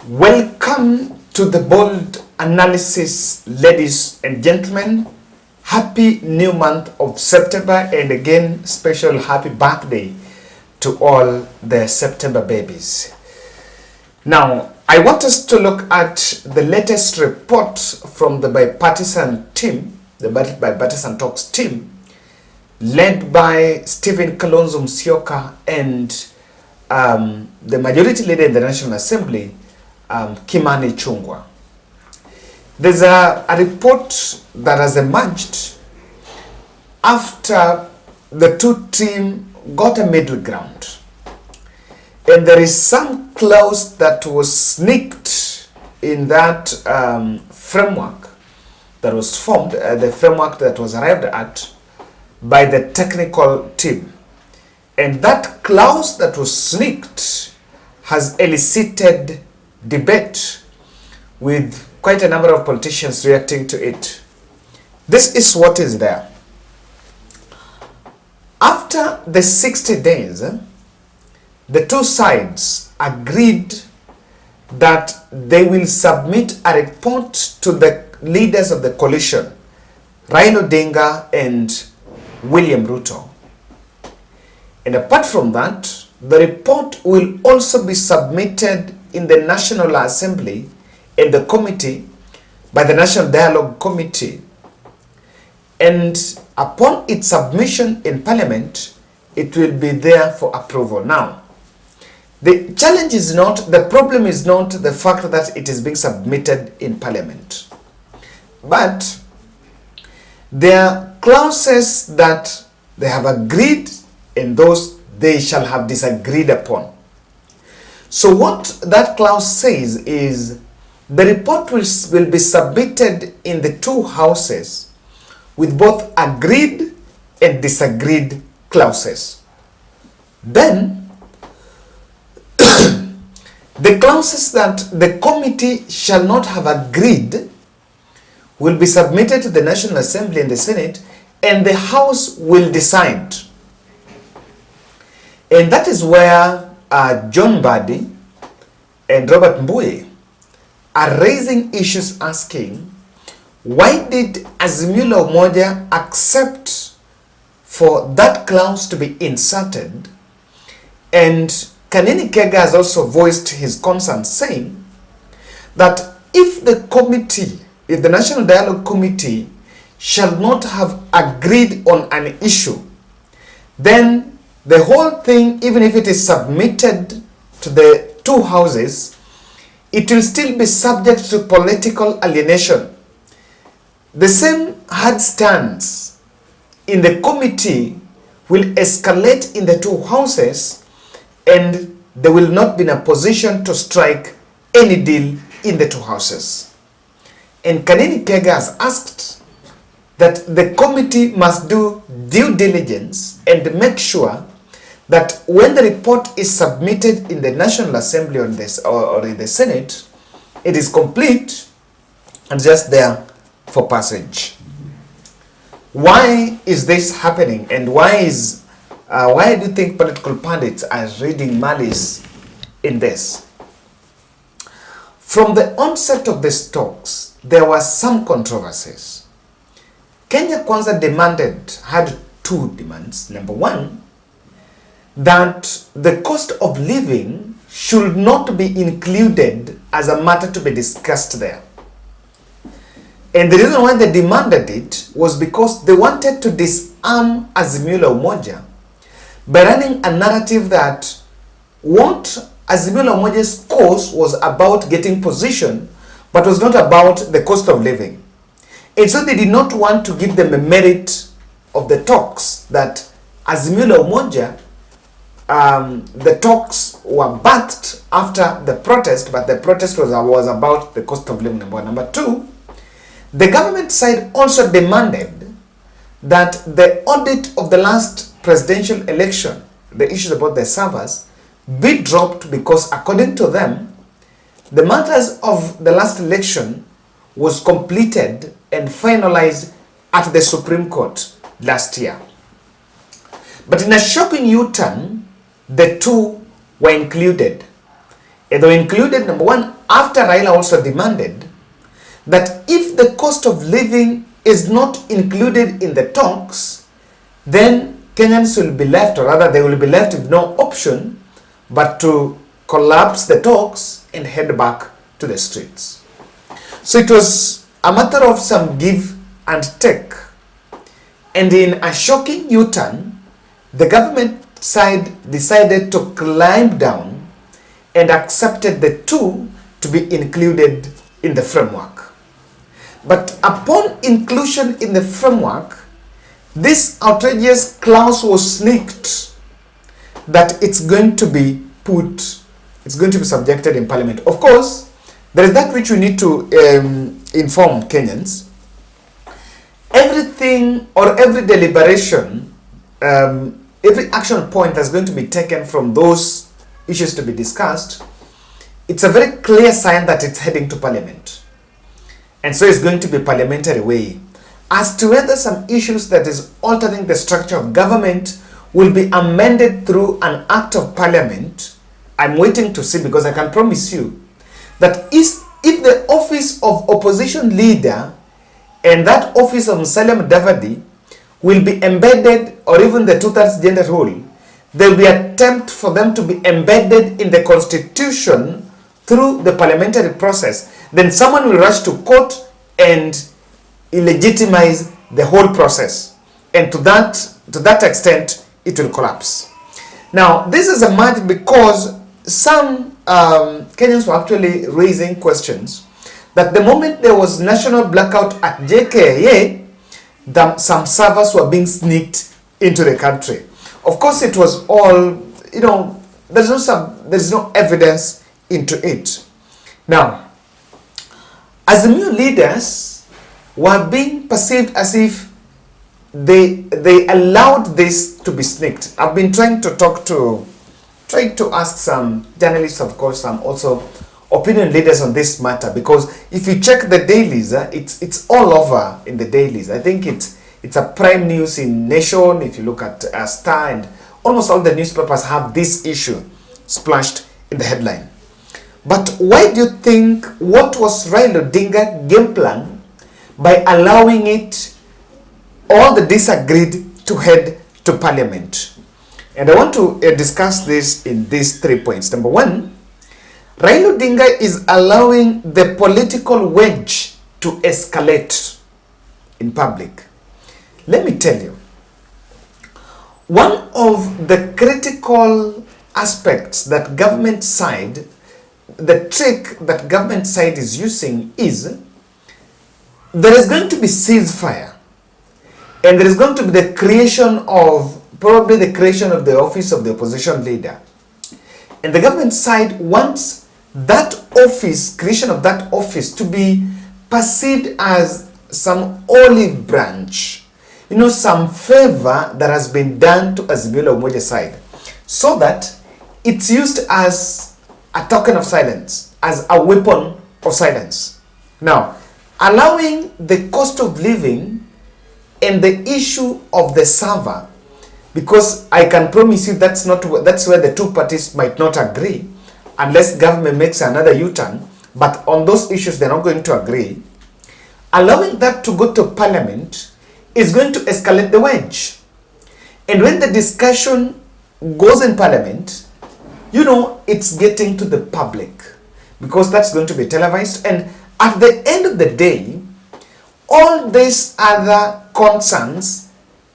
Welcome to the bold analysis, ladies and gentlemen. Happy new month of September, and again, special happy birthday to all the September babies. Now, I want us to look at the latest report from the bipartisan team, the bipartisan talks team, led by Stephen Kalonzo Musyoka and the majority leader in the National Assembly, Kimani Ichung'wah. There's a report that has emerged after the two teams got a middle ground. And there is some clause that was sneaked in that framework that was formed, the framework that was arrived at by the technical team. And that clause that was sneaked has elicited debate, with quite a number of politicians reacting to it. This is what is there. After the 60 days, the two sides agreed that they will submit a report to the leaders of the coalition, Raila Odinga and William Ruto. And apart from that, the report will also be submitted in the National Assembly and the committee by the National Dialogue Committee. And upon its submission in Parliament, it will be there for approval. Now, the challenge is not, the problem is not the fact that it is being submitted in Parliament, but there are clauses that they have agreed and those they shall have disagreed upon. So what that clause says is the report will be submitted in the two houses with both agreed and disagreed clauses. Then the clauses that the committee shall not have agreed will be submitted to the National Assembly and the Senate, and the House will decide. And that is where John Mbadi and Robert Mbuye are raising issues asking, why did Azimio la Umoja accept for that clause to be inserted? And Kanini Kega has also voiced his concern, saying that if the committee, if the National Dialogue Committee shall not have agreed on an issue, then the whole thing, even if it is submitted to the two houses, it will still be subject to political alienation. The same hard stance in the committee will escalate in the two houses, and they will not be in a position to strike any deal in the two houses. And Kanini Kega has asked that the committee must do due diligence and make sure that when the report is submitted in the National Assembly or in the Senate, it is complete and just there for passage. Why is this happening, and why do you think political pundits are reading malice in this? From the onset of these talks, there were some controversies. Kenya Kwanza had two demands. Number one, that the cost of living should not be included as a matter to be discussed there. And the reason why they demanded it was because they wanted to disarm Azimio la Umoja by running a narrative that what Azimio la Umoja's cause was about getting position, but was not about the cost of living. And so they did not want to give them a merit of the talks that Azimio la Umoja, the talks were birthed after the protest, but the protest was about the cost of living, number one. Number two, the government side also demanded that the audit of the last presidential election, the issues about the servers, be dropped because according to them, the matters of the last election was completed and finalized at the Supreme Court last year. But in a shocking U-turn, the two were included. And they were included, number one, after Raila also demanded that if the cost of living is not included in the talks, then Kenyans will be left, or rather they will be left with no option but to collapse the talks and head back to the streets. So it was a matter of some give and take. And in a shocking U-turn, the government side decided to climb down and accepted the two to be included in the framework. But upon inclusion in the framework, this outrageous clause was sneaked that it's going to be subjected in Parliament. Of course, there is that which we need to inform Kenyans. Everything or every deliberation, every action point that's going to be taken from those issues to be discussed, it's a very clear sign that it's heading to Parliament. And so it's going to be parliamentary way. As to whether some issues that is altering the structure of government will be amended through an act of Parliament, I'm waiting to see, because I can promise you that if the office of opposition leader and that office of Musalia Mudavadi will be embedded, or even the 2/3 gender rule, there will be an attempt for them to be embedded in the constitution through the parliamentary process, then someone will rush to court and illegitimize the whole process. And to that extent, it will collapse. Now, this is a matter because some Kenyans were actually raising questions that the moment there was national blackout at JKIA, some servers were being sneaked into the country. Of course, it was all, there's no evidence into it. Now, as the new leaders were being perceived as if they allowed this to be sneaked. I've been trying to ask some journalists, of course, some also opinion leaders on this matter, because if you check the dailies, it's all over in the dailies. I think it's a prime news in Nation. If you look at Star, and almost all the newspapers have this issue splashed in the headline. But why do you think, what was Raila Odinga's game plan by allowing it, all the disagreed, to head to Parliament? And I want to discuss this in these 3 points. Number one, Raila Odinga is allowing the political wedge to escalate in public. Let me tell you, one of the critical aspects that government side, the trick that government side is using is, there is going to be ceasefire, and there is going to be the creation of, probably the creation of the office of the opposition leader. And the government side wants that office, creation of that office, to be perceived as some olive branch, some favor that has been done to Azimio la Umoja side, so that it's used as a token of silence, as a weapon of silence. Now, allowing the cost of living and the issue of the server, because I can promise you that's where the two parties might not agree, unless government makes another U-turn, but on those issues they're not going to agree. Allowing that to go to Parliament is going to escalate the wedge. And when the discussion goes in Parliament, it's getting to the public, because that's going to be televised. And at the end of the day, all these other concerns,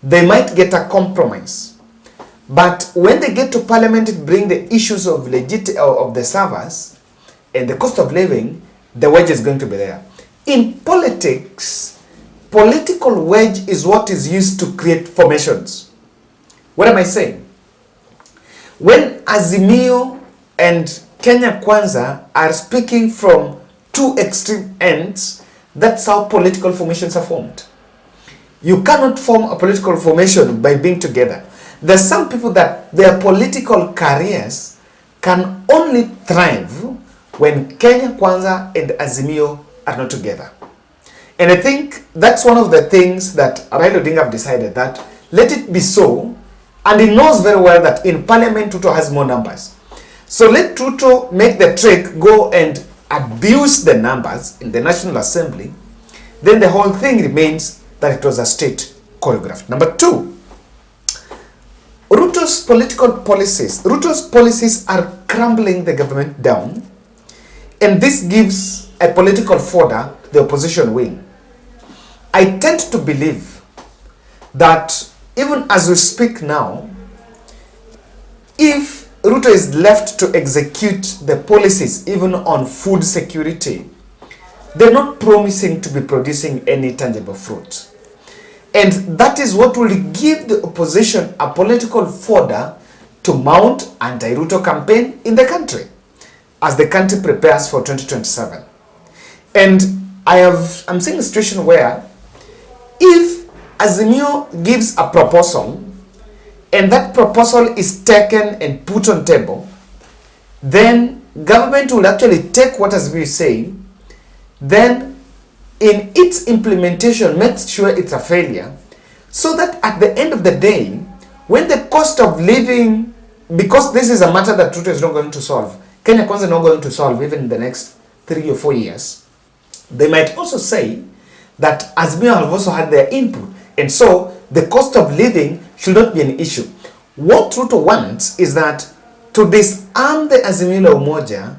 they might get a compromise. But when they get to Parliament, it brings the issues of the servers and the cost of living, the wedge is going to be there. In politics, political wedge is what is used to create formations. What am I saying? When Azimio and Kenya Kwanza are speaking from two extreme ends, that's how political formations are formed. You cannot form a political formation by being together. There's some people that their political careers can only thrive when Kenya Kwanza and Azimio are not together. And I think that's one of the things that Raila Odinga have decided, that let it be so. And he knows very well that in Parliament, Ruto has more numbers. So let Ruto make the trick, go and abuse the numbers in the National Assembly, then the whole thing remains that it was a state choreographed. Number two, Ruto's policies are crumbling the government down, and this gives a political fodder the opposition wing. I tend to believe that even as we speak now, if Ruto is left to execute the policies even on food security, they're not promising to be producing any tangible fruit. And that is what will give the opposition a political fodder to mount anti-Ruto campaign in the country as the country prepares for 2027. And I'm seeing a situation where if Azimio gives a proposal and that proposal is taken and put on table, then government will actually take what Azimio is saying, then in its implementation make sure it's a failure, so that at the end of the day, when the cost of living, because this is a matter that Ruto is not going to solve, Kenya Kwanza is not going to solve even in the next 3 or 4 years, they might also say that Azimio have also had their input, and so the cost of living should not be an issue. What Ruto wants is that to disarm the Azimio Umoja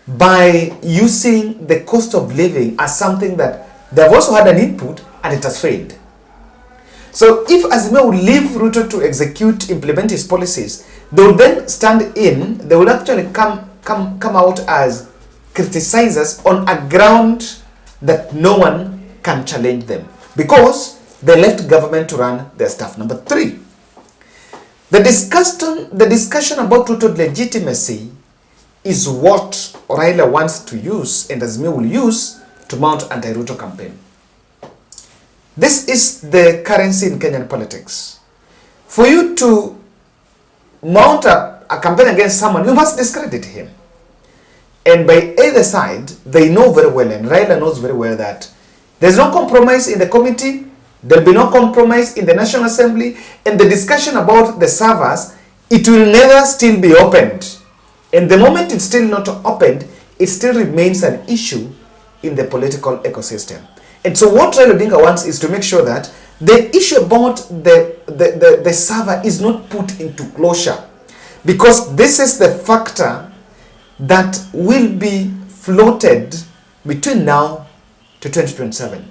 by using the cost of living as something that they've also had an input and it has failed. So if Azimio will leave Ruto to implement his policies, they will then stand in, they will actually come out as criticizers on a ground that no one can challenge them, because they left government to run their stuff. Number three, the discussion about Ruto's legitimacy is what Raila wants to use and Azimio will use to mount anti-Ruto campaign. This is the currency in Kenyan politics. For you to mount a campaign against someone, you must discredit him. And by either side, they know very well, and Raila knows very well, that there's no compromise in the committee, there'll be no compromise in the National Assembly, and the discussion about the servers, it will never still be opened. And the moment it's still not opened, it still remains an issue in the political ecosystem. And so what Raila Odinga wants is to make sure that the issue about the server is not put into closure, because this is the factor that will be floated between now to 2027.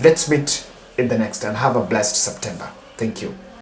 Let's meet in the next, and have a blessed September. Thank you.